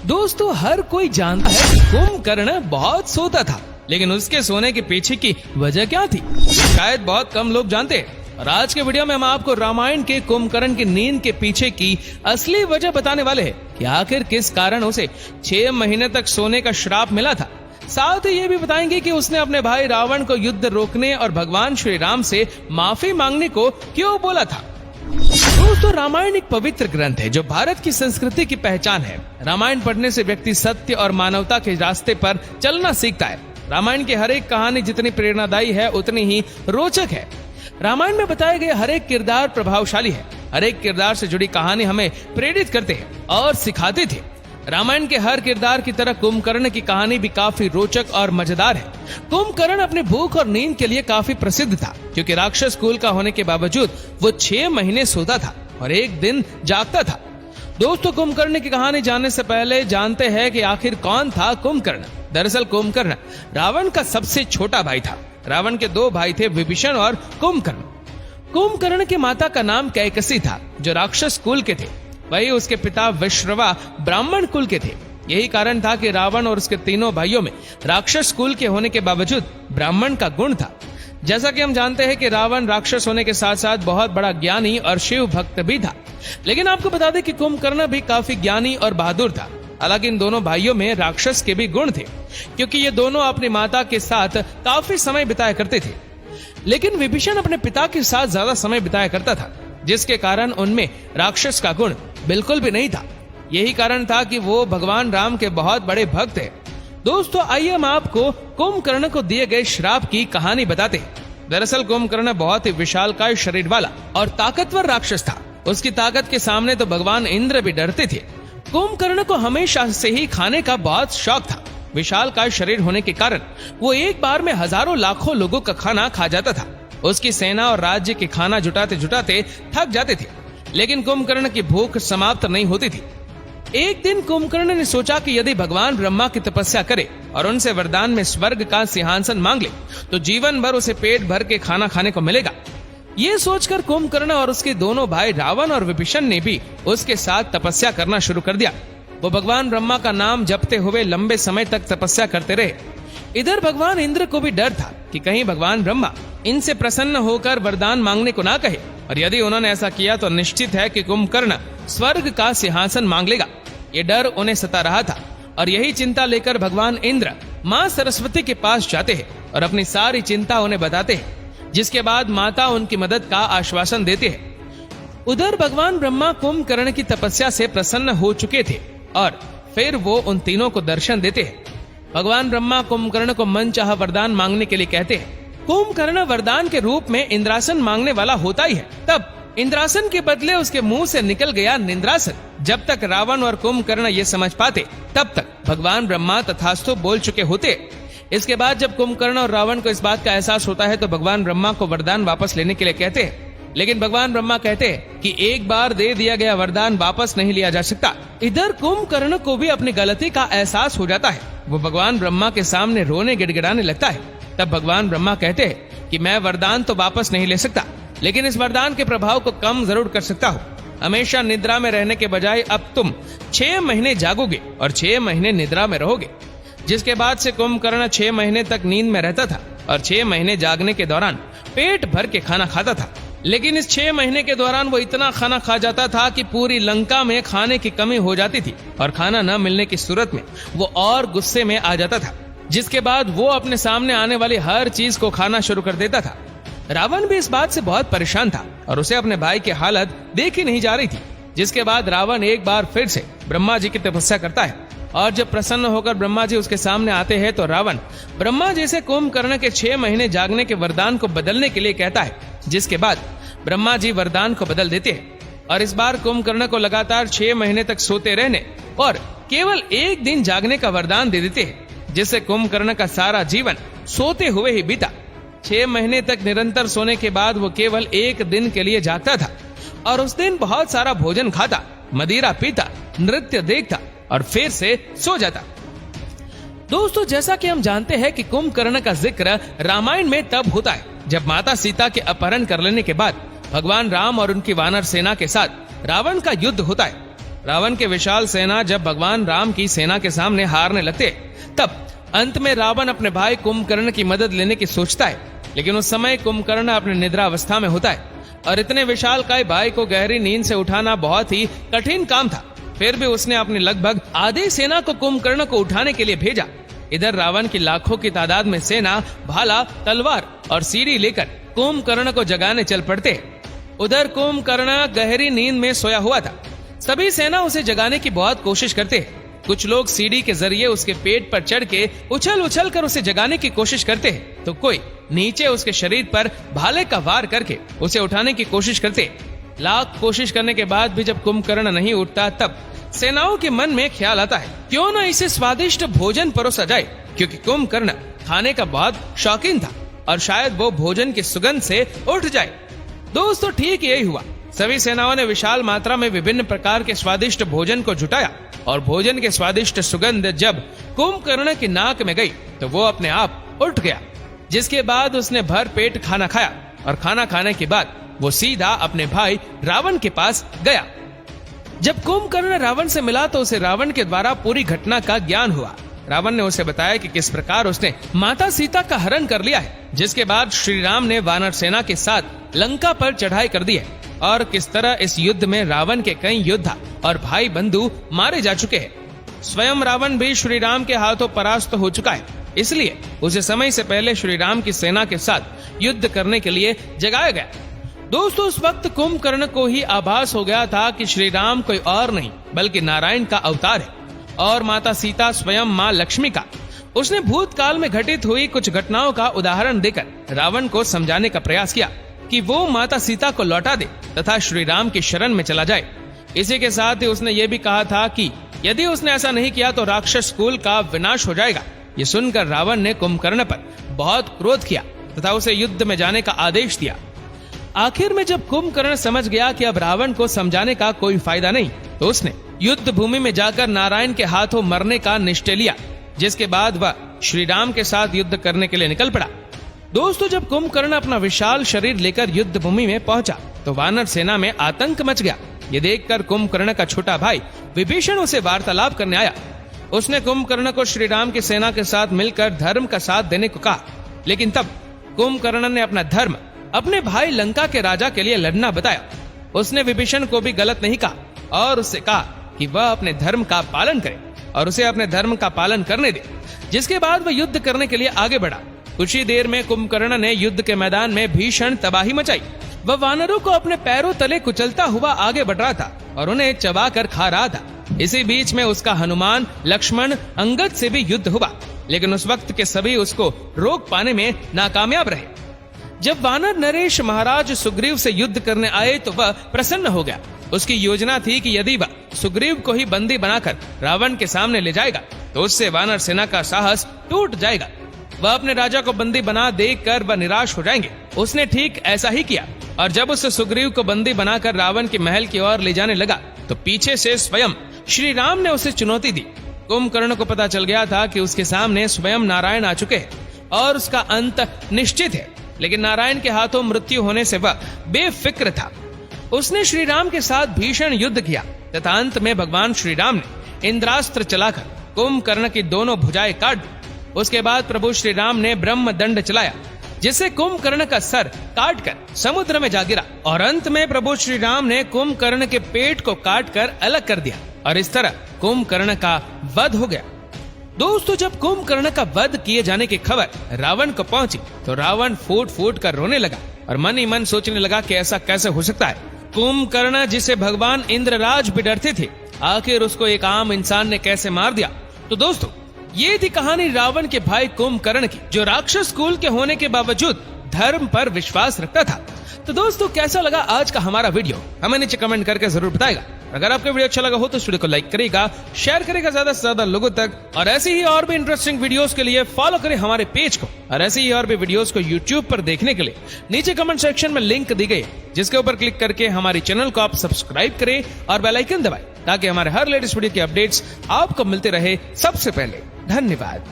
दोस्तों, हर कोई जानता है कि कुंभकर्ण बहुत सोता था, लेकिन उसके सोने के पीछे की वजह क्या थी शायद बहुत कम लोग जानते हैं। और आज के वीडियो में हम आपको रामायण के कुंभकर्ण की नींद के पीछे की असली वजह बताने वाले हैं कि आखिर किस कारण उसे 6 महीने तक सोने का श्राप मिला था। साथ ही ये भी बताएंगे कि उसने अपने भाई रावण को युद्ध रोकने और भगवान श्री राम से माफी मांगने को क्यों बोला था। दोस्तों, रामायण एक पवित्र ग्रंथ है जो भारत की संस्कृति की पहचान है। रामायण पढ़ने से व्यक्ति सत्य और मानवता के रास्ते पर चलना सीखता है। रामायण की हर एक कहानी जितनी प्रेरणादायी है उतनी ही रोचक है। रामायण में बताए गए हर एक किरदार प्रभावशाली है। हर एक किरदार से जुड़ी कहानी हमें प्रेरित करते हैं और सिखाते थे। रामायण के हर किरदार की तरह कुंभकर्ण की कहानी भी काफी रोचक और मजेदार है। कुंभकर्ण अपने भूख और नींद के लिए काफी प्रसिद्ध था, क्योंकि राक्षस कुल का होने के बावजूद वो 6 महीने सोता था और एक दिन जागता था। दोस्तों, कुंभकर्ण की कहानी जानने से पहले जानते हैं कि आखिर कौन था कुंभकर्ण। दरअसल कुंभकर्ण रावण का सबसे छोटा भाई था। रावण के 2 भाई थे, विभीषण और कुंभकर्ण। कुंभकर्ण की माता का नाम कैकसी था, जो राक्षस कुल के थे। वही उसके पिता विश्रवा ब्राह्मण कुल के थे। यही कारण था कि रावण और उसके तीनों भाइयों में राक्षस कुल के होने के बावजूद ब्राह्मण का गुण था। जैसा कि हम जानते हैं कि रावण राक्षस होने के साथ साथ बहुत बड़ा ज्ञानी और शिव भक्त भी था। लेकिन आपको बता दें कि कुंभकर्ण भी काफी ज्ञानी और बहादुर था। हालांकि इन दोनों भाइयों में राक्षस के भी गुण थे, क्योंकि ये दोनों अपनी माता के साथ काफी समय बिताया करते थे। लेकिन विभीषण अपने पिता के साथ ज्यादा समय बिताया करता था, जिसके कारण उनमें राक्षस का गुण बिल्कुल भी नहीं था। यही कारण था कि वो भगवान राम के बहुत बड़े भक्त हैं। दोस्तों, आइए हम आपको कुंभकर्ण को दिए गए श्राप की कहानी बताते हैं। दरअसल कुंभकर्ण बहुत ही विशालकाय शरीर वाला और ताकतवर राक्षस था। उसकी ताकत के सामने तो भगवान इंद्र भी डरते थे। कुंभकर्ण को हमेशा से ही खाने का बहुत शौक था। विशालकाय शरीर होने के कारण वो एक बार में हजारों लाखों लोगों का खाना खा जाता था। उसकी सेना और राज्य के खाना जुटाते जुटाते थक जाते थे, लेकिन कुंभकर्ण की भूख समाप्त नहीं होती थी। एक दिन कुंभकर्ण ने सोचा कि यदि भगवान ब्रह्मा की तपस्या करे और उनसे वरदान में स्वर्ग का सिंहासन मांग ले तो जीवन भर उसे पेट भर के खाना खाने को मिलेगा। ये सोचकर कुंभकर्ण और उसके दोनों भाई रावण और विभीषण ने भी उसके साथ तपस्या करना शुरू कर दिया। वो भगवान ब्रह्मा का नाम जपते हुए लंबे समय तक तपस्या करते रहे। इधर भगवान इंद्र को भी डर था कि कहीं भगवान ब्रह्मा इनसे प्रसन्न होकर वरदान मांगने को ना कहे, और यदि उन्होंने ऐसा किया तो निश्चित है कि कुंभकर्ण स्वर्ग का सिंहासन मांग लेगा। ये डर उन्हें सता रहा था, और यही चिंता लेकर भगवान इंद्र माँ सरस्वती के पास जाते हैं और अपनी सारी चिंता उन्हें बताते हैं, जिसके बाद माता उनकी मदद का आश्वासन देते हैं। उधर भगवान ब्रह्मा कुंभकर्ण की तपस्या से प्रसन्न हो चुके थे और फिर वो उन तीनों को दर्शन देते हैं। भगवान ब्रह्मा कुंभकर्ण को मनचाहा वरदान मांगने के लिए कहते हैं। कुंभकर्ण वरदान के रूप में इंद्रासन मांगने वाला होता ही है। तब इंद्रासन के बदले उसके मुंह से निकल गया निंद्रासन। जब तक रावण और कुंभकर्ण ये समझ पाते तब तक भगवान ब्रह्मा तथास्तु बोल चुके होते। इसके बाद जब कुंभकर्ण और रावण को इस बात का एहसास होता है तो भगवान ब्रह्मा को वरदान वापस लेने के लिए कहते हैं। लेकिन भगवान ब्रह्मा कहते हैं कि एक बार दे दिया गया वरदान वापस नहीं लिया जा सकता। इधर कुंभकर्ण को भी अपनी गलती का एहसास हो जाता है। वो भगवान ब्रह्मा के सामने रोने गिड़गिड़ाने लगता है। तब भगवान ब्रह्मा कहते हैं कि मैं वरदान तो वापस नहीं ले सकता, लेकिन इस वरदान के प्रभाव को कम जरूर कर सकता हूँ। हमेशा निद्रा में रहने के बजाय अब तुम 6 महीने जागोगे और 6 महीने निद्रा में रहोगे। जिसके बाद से कुंभकर्ण 6 महीने तक नींद में रहता था और 6 महीने जागने के दौरान पेट भर के खाना खाता था। लेकिन इस 6 महीने के दौरान वो इतना खाना खा जाता था कि पूरी लंका में खाने की कमी हो जाती थी, और खाना न मिलने की सूरत में वो और गुस्से में आ जाता था, जिसके बाद वो अपने सामने आने वाली हर चीज को खाना शुरू कर देता था। रावण भी इस बात से बहुत परेशान था और उसे अपने भाई की हालत देखी नहीं जा रही थी। जिसके बाद रावण एक बार फिर से ब्रह्मा जी की तपस्या करता है, और जब प्रसन्न होकर ब्रह्मा जी उसके सामने आते हैं तो रावण ब्रह्मा जी से कुंभकर्ण के 6 महीने जागने के वरदान को बदलने के लिए कहता है। जिसके बाद ब्रह्मा जी वरदान को बदल देते हैं, और इस बार कुंभकर्ण को लगातार 6 महीने तक सोते रहने और केवल एक दिन जागने का वरदान दे देते हैं, जिससे कुंभकर्ण का सारा जीवन सोते हुए ही बीता। 6 महीने तक निरंतर सोने के बाद वो केवल एक दिन के लिए जागता था, और उस दिन बहुत सारा भोजन खाता, मदिरा पीता, नृत्य देखता और फिर से सो जाता। दोस्तों, जैसा कि हम जानते हैं कि कुंभकर्ण का जिक्र रामायण में तब होता है जब माता सीता के अपहरण कर लेने के बाद भगवान राम और उनकी वानर सेना के साथ रावण का युद्ध होता है। रावण के विशाल सेना जब भगवान राम की सेना के सामने हारने लगते, तब अंत में रावण अपने भाई कुंभकर्ण की मदद लेने की सोचता है। लेकिन उस समय कुंभकर्ण अपने निद्रा अवस्था में होता है और इतने विशालकाय भाई को गहरी नींद से उठाना बहुत ही कठिन काम था। फिर भी उसने अपनी लगभग आधी सेना को कुंभकर्ण को उठाने के लिए भेजा। इधर रावण की लाखों की तादाद में सेना भाला, तलवार और सीढ़ी लेकर कुंभकर्ण को जगाने चल पड़ते। उधर कुंभकर्ण गहरी नींद में सोया हुआ था। सभी सेना उसे जगाने की बहुत कोशिश करते हैं। कुछ लोग सीढ़ी के जरिए उसके पेट पर चढ़ के उछल उछल कर उसे जगाने की कोशिश करते हैं, तो कोई नीचे उसके शरीर पर भाले का वार करके उसे उठाने की कोशिश करते। लाख कोशिश करने के बाद भी जब कुंभकर्ण नहीं उठता, तब सेनाओं के मन में ख्याल आता है, क्यों न इसे स्वादिष्ट भोजन परोसा जाए, क्योंकि कुंभकर्ण खाने का बहुत शौकीन था और शायद वो भोजन की सुगंध से उठ जाए। दोस्तों, ठीक यही हुआ। सभी सेनाओं ने विशाल मात्रा में विभिन्न प्रकार के स्वादिष्ट भोजन को जुटाया और भोजन के स्वादिष्ट सुगंध जब कुंभकर्ण की नाक में गई तो वो अपने आप उठ गया, जिसके बाद उसने भर पेट खाना खाया और खाना खाने के बाद वो सीधा अपने भाई रावण के पास गया। जब कुंभकर्ण रावण से मिला तो उसे रावण के द्वारा पूरी घटना का ज्ञान हुआ। रावण ने उसे बताया कि किस प्रकार उसने माता सीता का हरण कर लिया है, जिसके बाद श्री राम ने वानर सेना के साथ लंका पर चढ़ाई कर दी है और किस तरह इस युद्ध में रावण के कई योद्धा और भाई बंधु मारे जा चुके हैं। स्वयं रावण भी श्री राम के हाथों परास्त हो चुका है, इसलिए उसे समय से पहले श्री राम की सेना के साथ युद्ध करने के लिए जगाया गया। दोस्तों, उस वक्त कुंभकर्ण को ही आभास हो गया था कि श्री राम कोई और नहीं बल्कि नारायण का अवतार है और माता सीता स्वयं माँ लक्ष्मी का। उसने भूतकाल में घटित हुई कुछ घटनाओं का उदाहरण देकर रावण को समझाने का प्रयास किया कि वो माता सीता को लौटा दे तथा श्री राम की शरण में चला जाए। इसी के साथ ही उसने ये भी कहा था कि यदि उसने ऐसा नहीं किया तो राक्षस कुल का विनाश हो जाएगा। ये सुनकर रावण ने कुंभकर्ण पर बहुत क्रोध किया तथा उसे युद्ध में जाने का आदेश दिया। आखिर में जब कुंभकर्ण समझ गया कि अब रावण को समझाने का कोई फायदा नहीं, तो उसने युद्ध भूमि में जाकर नारायण के हाथों मरने का निश्चय लिया, जिसके बाद वह श्री राम के साथ युद्ध करने के लिए निकल पड़ा। दोस्तों, जब कुंभकर्ण अपना विशाल शरीर लेकर युद्ध भूमि में पहुंचा तो वानर सेना में आतंक मच गया। ये देखकर कुंभकर्ण का छोटा भाई विभीषण उसे वार्तालाप करने आया। उसने कुंभकर्ण को श्री राम की सेना के साथ मिलकर धर्म का साथ देने को कहा, लेकिन तब कुंभकर्ण ने अपना धर्म अपने भाई लंका के राजा के लिए लड़ना बताया। उसने विभीषण को भी गलत नहीं कहा और उससे कहा कि वह अपने धर्म का पालन करे और उसे अपने धर्म का पालन करने दे, जिसके बाद वह युद्ध करने के लिए आगे बढ़ा। कुछ ही देर में कुंभकर्ण ने युद्ध के मैदान में भीषण तबाही मचाई। वह वानरों को अपने पैरों तले कुचलता हुआ आगे बढ़ रहा था और उन्हें चबा कर खा रहा था। इसी बीच में उसका हनुमान, लक्ष्मण, अंगद से भी युद्ध हुआ, लेकिन उस वक्त के सभी उसको रोक पाने में नाकामयाब रहे। जब वानर नरेश महाराज सुग्रीव से युद्ध करने आए तो वह प्रसन्न हो गया। उसकी योजना थी कि यदि वह सुग्रीव को ही बंदी बनाकर रावण के सामने ले जाएगा तो उससे वानर सेना का साहस टूट जाएगा। वह अपने राजा को बंदी बना देखकर वह निराश हो जाएंगे। उसने ठीक ऐसा ही किया और जब उसे सुग्रीव को बंदी बनाकर रावण के महल की ओर ले जाने लगा तो पीछे से स्वयं श्री राम ने उसे चुनौती दी। कुंभकर्ण को पता चल गया था कि उसके सामने स्वयं नारायण आ चुके हैं और उसका अंत निश्चित है, लेकिन नारायण के हाथों मृत्यु होने से वह बेफिक्र था। उसने श्री राम के साथ भीषण युद्ध किया तथा अंत में भगवान श्री राम ने इंद्रास्त्र चलाकर कुंभकर्ण की दोनों भुजाएं काट दी। उसके बाद प्रभु श्री राम ने ब्रह्म दंड चलाया, जिससे कुंभकर्ण का सर काटकर समुद्र में जा गिरा और अंत में प्रभु श्री राम ने कुंभकर्ण के पेट को काटकर अलग कर दिया और इस तरह कुंभकर्ण का वध हो गया। दोस्तों, जब कुंभकर्ण का वध किए जाने की खबर रावण को पहुंची तो रावण फूट फूट कर रोने लगा और मन ही मन सोचने लगा कि ऐसा कैसे हो सकता है। कुंभकर्ण जिसे भगवान इंद्रराज भी डरते थे, आखिर उसको एक आम इंसान ने कैसे मार दिया। तो दोस्तों, ये थी कहानी रावण के भाई कुंभकर्ण की, जो राक्षस कुल के होने के बावजूद धर्म पर विश्वास रखता था। तो दोस्तों, कैसा लगा आज का हमारा वीडियो, हमें नीचे कमेंट करके जरूर बताएगा। अगर आपको वीडियो अच्छा लगा हो तो इस वीडियो को लाइक करेगा, शेयर करेगा ज्यादा से ज्यादा लोगों तक, और ऐसे ही और भी इंटरेस्टिंग वीडियोस के लिए फॉलो करें हमारे पेज को, और ऐसे ही और भी वीडियोस को यूट्यूब पर देखने के लिए नीचे कमेंट सेक्शन में लिंक दी गई है, जिसके ऊपर क्लिक करके हमारे चैनल को आप सब्सक्राइब करें और बेल आइकन दबाएं, ताकि हमारे हर लेटेस्ट वीडियो के अपडेट्स आपको मिलते रहे सबसे पहले। धन्यवाद।